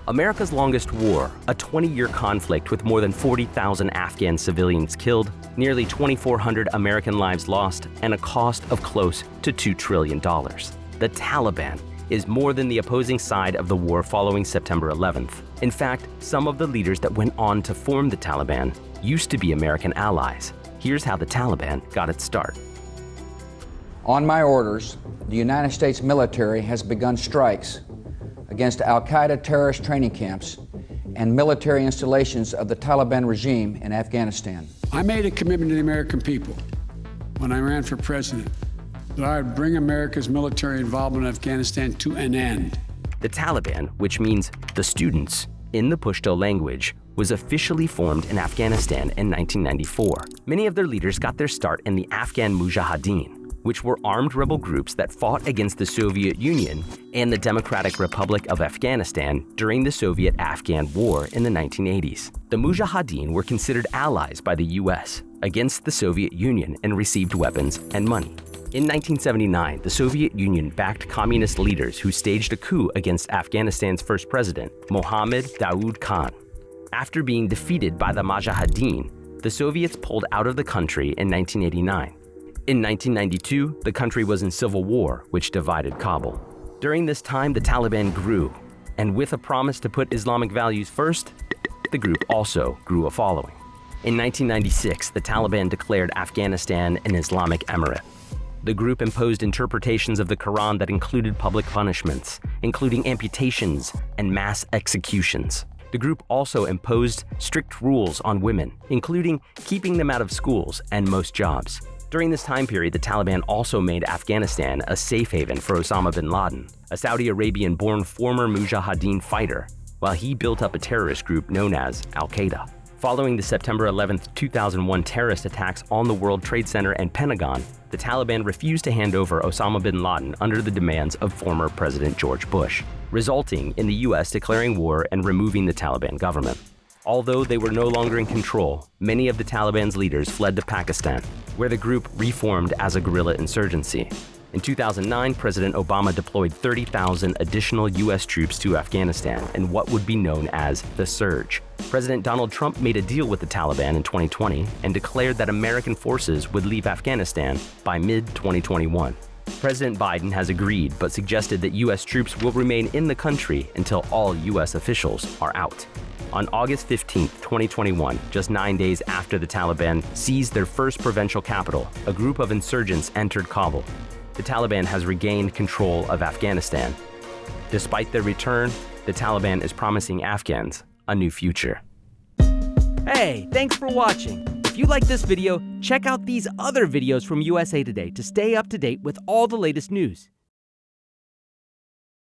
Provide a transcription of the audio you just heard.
America's longest war, a 20-year conflict with more than 40,000 Afghan civilians killed, nearly 2,400 American lives lost, and a cost of close to $2 trillion. The Taliban is more than the opposing side of the war following September 11th. In fact, some of the leaders that went on to form the Taliban used to be American allies. Here's how the Taliban got its start. On my orders, the United States military has begun strikes against al-Qaeda terrorist training camps and military installations of the Taliban regime in Afghanistan. I made a commitment to the American people when I ran for president that I would bring America's military involvement in Afghanistan to an end. The Taliban, which means the students in the Pashto language, was officially formed in Afghanistan in 1994. Many of their leaders got their start in the Afghan Mujahideen, which were armed rebel groups that fought against the Soviet Union and the Democratic Republic of Afghanistan during the Soviet-Afghan War in the 1980s. The Mujahideen were considered allies by the US against the Soviet Union and received weapons and money. In 1979, the Soviet Union backed communist leaders who staged a coup against Afghanistan's first president, Mohammad Daoud Khan. After being defeated by the Mujahideen, the Soviets pulled out of the country in 1989. In 1992, the country was in civil war, which divided Kabul. During this time, the Taliban grew, and with a promise to put Islamic values first, the group also grew a following. In 1996, the Taliban declared Afghanistan an Islamic emirate. The group imposed interpretations of the Quran that included public punishments, including amputations and mass executions. The group also imposed strict rules on women, including keeping them out of schools and most jobs. During this time period, the Taliban also made Afghanistan a safe haven for Osama bin Laden, a Saudi Arabian-born former Mujahideen fighter, while he built up a terrorist group known as Al-Qaeda. Following the September 11, 2001 terrorist attacks on the World Trade Center and Pentagon, the Taliban refused to hand over Osama bin Laden under the demands of former President George Bush, resulting in the US declaring war and removing the Taliban government. Although they were no longer in control, many of the Taliban's leaders fled to Pakistan, where the group reformed as a guerrilla insurgency. In 2009, President Obama deployed 30,000 additional US troops to Afghanistan in what would be known as the Surge. President Donald Trump made a deal with the Taliban in 2020 and declared that American forces would leave Afghanistan by mid-2021. President Biden has agreed, but suggested that US troops will remain in the country until all US officials are out. On August 15, 2021, just 9 days after the Taliban seized their first provincial capital, a group of insurgents entered Kabul. The Taliban has regained control of Afghanistan. Despite their return, the Taliban is promising Afghans a new future. Hey, thanks for watching. If you like this video, check out these other videos from USA Today to stay up to date with all the latest news.